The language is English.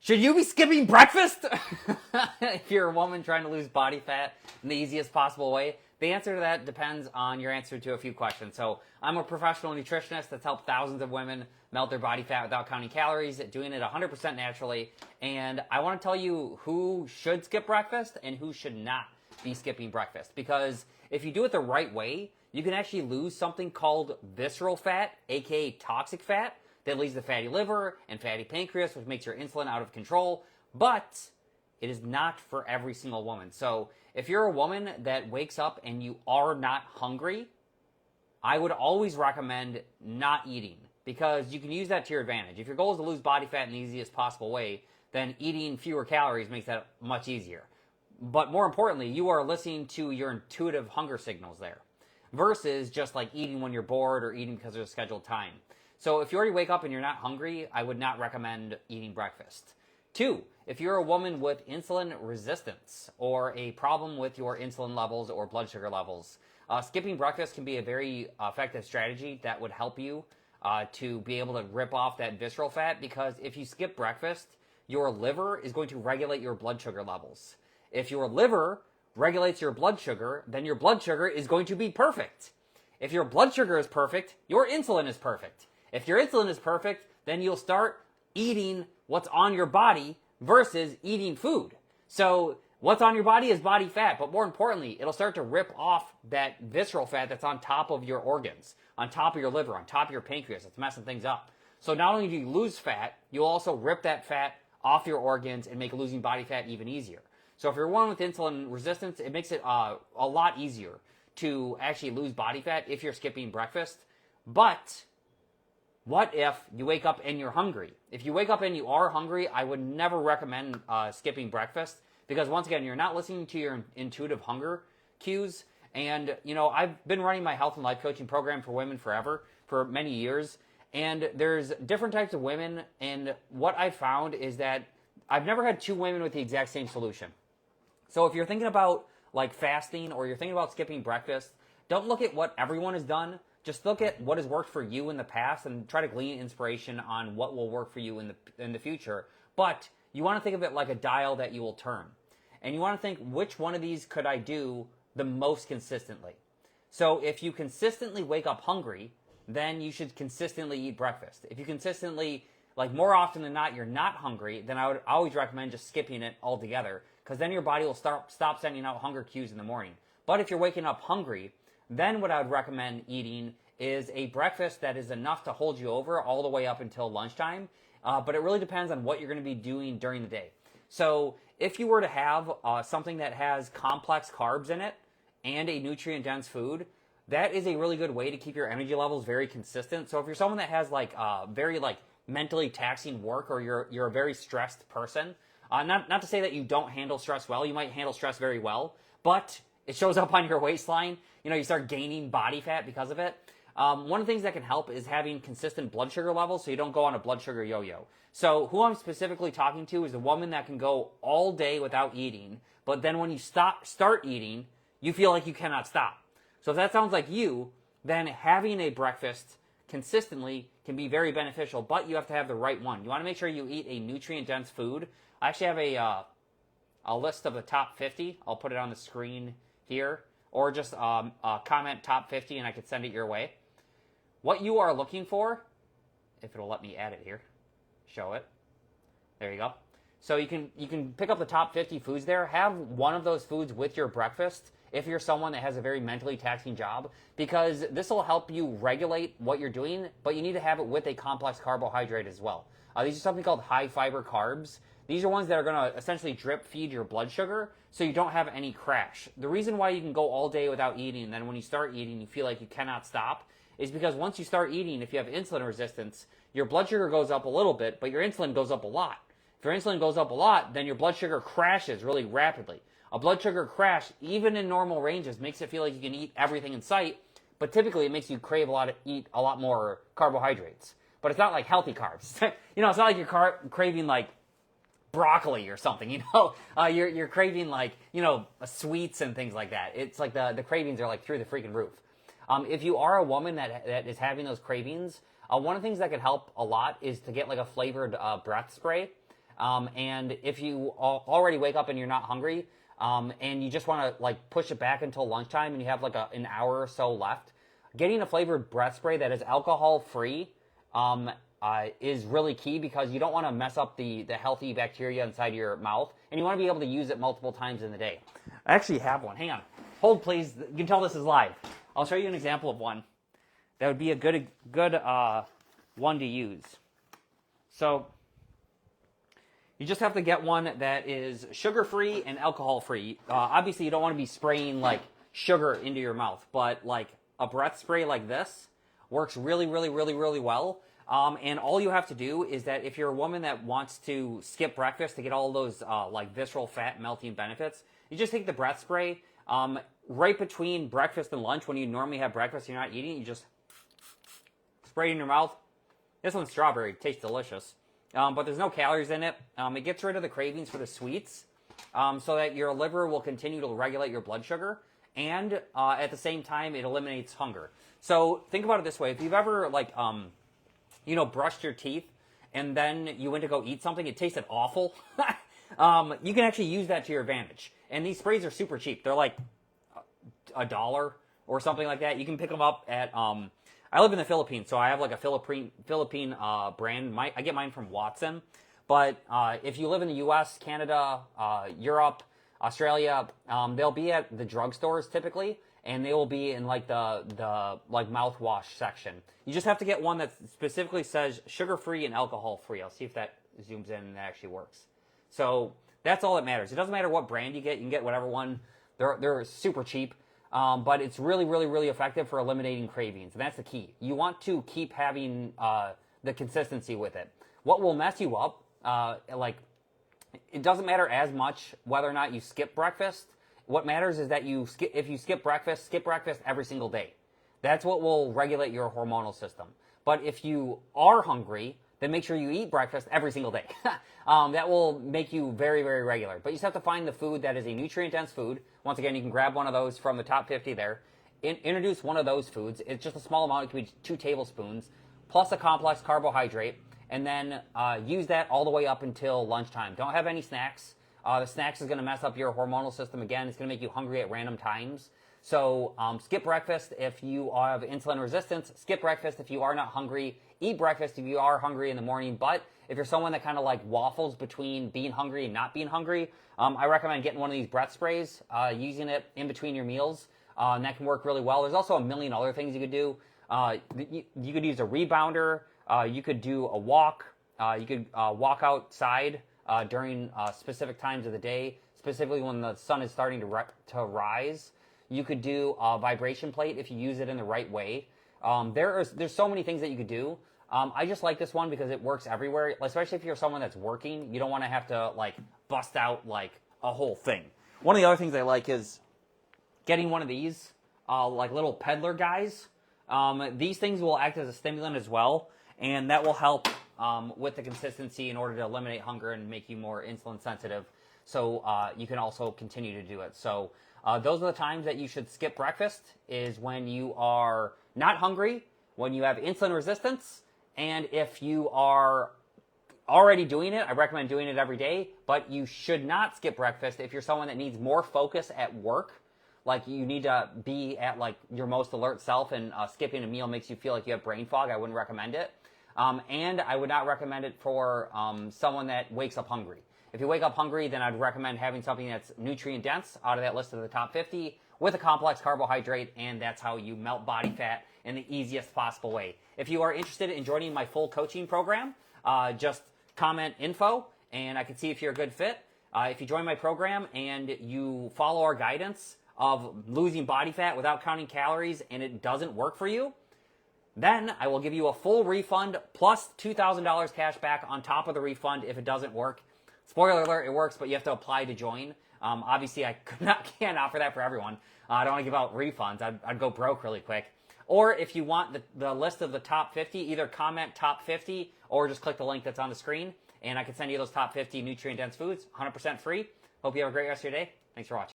Should you be skipping breakfast? If you're a woman trying to lose body fat in the easiest possible way, the answer to that depends on your answer to a few questions. So I'm a professional nutritionist that's helped thousands of women melt their body fat without counting calories, doing it 100% naturally. And I want to tell you who should skip breakfast and who should not be skipping breakfast. Because if you do it the right way, you can actually lose something called visceral fat, aka toxic fat, that leads to fatty liver and fatty pancreas, which makes your insulin out of control. But it is not for every single woman. So if you're a woman that wakes up and you are not hungry, I would always recommend not eating, because you can use that to your advantage. If your goal is to lose body fat in the easiest possible way, then eating fewer calories makes that much easier. But more importantly, you are listening to your intuitive hunger signals there, versus just like eating when you're bored or eating because there's a scheduled time. So if you already wake up and you're not hungry, I would not recommend eating breakfast. 2, if you're a woman with insulin resistance or a problem with your insulin levels or blood sugar levels, skipping breakfast can be a very effective strategy that would help you to be able to rip off that visceral fat, because if you skip breakfast, your liver is going to regulate your blood sugar levels. If your liver regulates your blood sugar, then your blood sugar is going to be perfect. If your blood sugar is perfect, your insulin is perfect. If your insulin is perfect, then you'll start eating what's on your body versus eating food. So what's on your body is body fat, but more importantly, it'll start to rip off that visceral fat that's on top of your organs, on top of your liver, on top of your pancreas. It's messing things up. So not only do you lose fat, you'll also rip that fat off your organs and make losing body fat even easier. So if you're one with insulin resistance, it makes it a lot easier to actually lose body fat if you're skipping breakfast. But what if you wake up and you're hungry? If you wake up and you are hungry, I would never recommend skipping breakfast, because once again, you're not listening to your intuitive hunger cues. And, I've been running my health and life coaching program for women forever, for many years. And there's different types of women. And what I found is that I've never had 2 women with the exact same solution. So if you're thinking about like fasting or you're thinking about skipping breakfast, don't look at what everyone has done. Just look at what has worked for you in the past and try to glean inspiration on what will work for you in the future. But you want to think of it like a dial that you will turn. And you want to think, which one of these could I do the most consistently? So if you consistently wake up hungry, then you should consistently eat breakfast. If you consistently, like more often than not, you're not hungry, then I would always recommend just skipping it altogether, because then your body will stop sending out hunger cues in the morning. But if you're waking up hungry, then what I would recommend eating is a breakfast that is enough to hold you over all the way up until lunchtime. But it really depends on what you're going to be doing during the day. So if you were to have something that has complex carbs in it and a nutrient-dense food, that is a really good way to keep your energy levels very consistent. So if you're someone that has very mentally taxing work, or you're a very stressed person, not to say that you don't handle stress well, you might handle stress very well, but it shows up on your waistline. You start gaining body fat because of it. One of the things that can help is having consistent blood sugar levels, so you don't go on a blood sugar yo-yo. So who I'm specifically talking to is a woman that can go all day without eating, but then when you start eating, you feel like you cannot stop. So if that sounds like you, then having a breakfast consistently can be very beneficial, but you have to have the right one. You want to make sure you eat a nutrient-dense food. I actually have a list of the top 50. I'll put it on the screen here, or just comment top 50 and I could send it your way. What you are looking for, if it'll let me add it here, show it. There you go. So you can pick up the top 50 foods there. Have one of those foods with your breakfast if you're someone that has a very mentally taxing job, because this will help you regulate what you're doing, but you need to have it with a complex carbohydrate as well. These are something called high fiber carbs. These are ones that are going to essentially drip feed your blood sugar so you don't have any crash. The reason why you can go all day without eating, and then when you start eating you feel like you cannot stop, is because once you start eating, if you have insulin resistance, your blood sugar goes up a little bit, but your insulin goes up a lot. If your insulin goes up a lot, then your blood sugar crashes really rapidly. A blood sugar crash, even in normal ranges, makes it feel like you can eat everything in sight, but typically it makes you crave eat a lot more carbohydrates. But it's not like healthy carbs. It's not like you're craving like broccoli or something, you're craving sweets and things like that. It's like the cravings are like through the freaking roof. If you are a woman that is having those cravings, one of the things that could help a lot is to get like a flavored breath spray. And if you already wake up and you're not hungry, and you just want to like push it back until lunchtime and you have like an hour or so left, getting a flavored breath spray that is alcohol free is really key, because you don't want to mess up the healthy bacteria inside your mouth, and you want to be able to use it multiple times in the day. I actually have one. Hang on. Hold, please. You can tell this is live. I'll show you an example of one that would be a good one to use. So you just have to get one that is sugar-free and alcohol-free. Obviously, you don't want to be spraying like sugar into your mouth, but like a breath spray like this works really, really, really, really well. And all you have to do is that if you're a woman that wants to skip breakfast to get all those like visceral fat melting benefits, you just take the breath spray right between breakfast and lunch. When you normally have breakfast, you're not eating, you just spray it in your mouth. This one's strawberry. It tastes delicious. But there's no calories in it. It gets rid of the cravings for the sweets, so that your liver will continue to regulate your blood sugar, and at the same time, it eliminates hunger. So think about it this way: if you've ever like brushed your teeth and then you went to go eat something, it tasted awful. You can actually use that to your advantage. And these sprays are super cheap. They're like $1 or something like that. You can pick them up at. I live in the Philippines, so I have like a Philippine brand. I get mine from Watson. But if you live in the U.S., Canada, Europe, Australia, they'll be at the drugstores typically, and they will be in like the like mouthwash section. You just have to get one that specifically says sugar-free and alcohol-free. I'll see if that zooms in and that actually works. So that's all that matters. It doesn't matter what brand you get. You can get whatever one. They're super cheap. But it's really, really, really effective for eliminating cravings, and that's the key. You want to keep having the consistency with it. What will mess you up, it doesn't matter as much whether or not you skip breakfast. What matters is that if you skip breakfast every single day. That's what will regulate your hormonal system. But if you are hungry, then make sure you eat breakfast every single day. That will make you very, very regular. But you just have to find the food that is a nutrient-dense food. Once again, you can grab one of those from the top 50 there. Introduce one of those foods. It's just a small amount. It could be 2 tablespoons, plus a complex carbohydrate, and then use that all the way up until lunchtime. Don't have any snacks. The snacks is going to mess up your hormonal system again. It's going to make you hungry at random times. So skip breakfast if you have insulin resistance. Skip breakfast if you are not hungry. Eat breakfast if you are hungry in the morning. But if you're someone that kind of like waffles between being hungry and not being hungry, I recommend getting one of these breath sprays, using it in between your meals. And that can work really well. There's also a million other things you could do. You could use a rebounder. You could do a walk. You could walk outside during specific times of the day, specifically when the sun is starting to rise. You could do a vibration plate if you use it in the right way. There's so many things that you could do. I just like this one because it works everywhere, especially if you're someone that's working. You don't want to have to like bust out like a whole thing. One of the other things I like is getting one of these like little peddler guys. These things will act as a stimulant as well, and that will help with the consistency in order to eliminate hunger and make you more insulin sensitive. So you can also continue to do it. So those are the times that you should skip breakfast, is when you are not hungry, when you have insulin resistance, and if you are already doing it, I recommend doing it every day, but you should not skip breakfast if you're someone that needs more focus at work. Like you need to be at like your most alert self, and skipping a meal makes you feel like you have brain fog. I wouldn't recommend it. And I would not recommend it for someone that wakes up hungry. If you wake up hungry, then I'd recommend having something that's nutrient dense out of that list of the top 50 with a complex carbohydrate, and that's how you melt body fat in the easiest possible way. If you are interested in joining my full coaching program, just comment info and I can see if you're a good fit. If you join my program and you follow our guidance of losing body fat without counting calories and it doesn't work for you, then I will give you a full refund plus $2,000 cash back on top of the refund if it doesn't work. Spoiler alert, it works, but you have to apply to join. Obviously, I can't offer that for everyone. I don't want to give out refunds. I'd go broke really quick. Or if you want the list of the top 50, either comment top 50 or just click the link that's on the screen, and I can send you those top 50 nutrient-dense foods, 100% free. Hope you have a great rest of your day. Thanks for watching.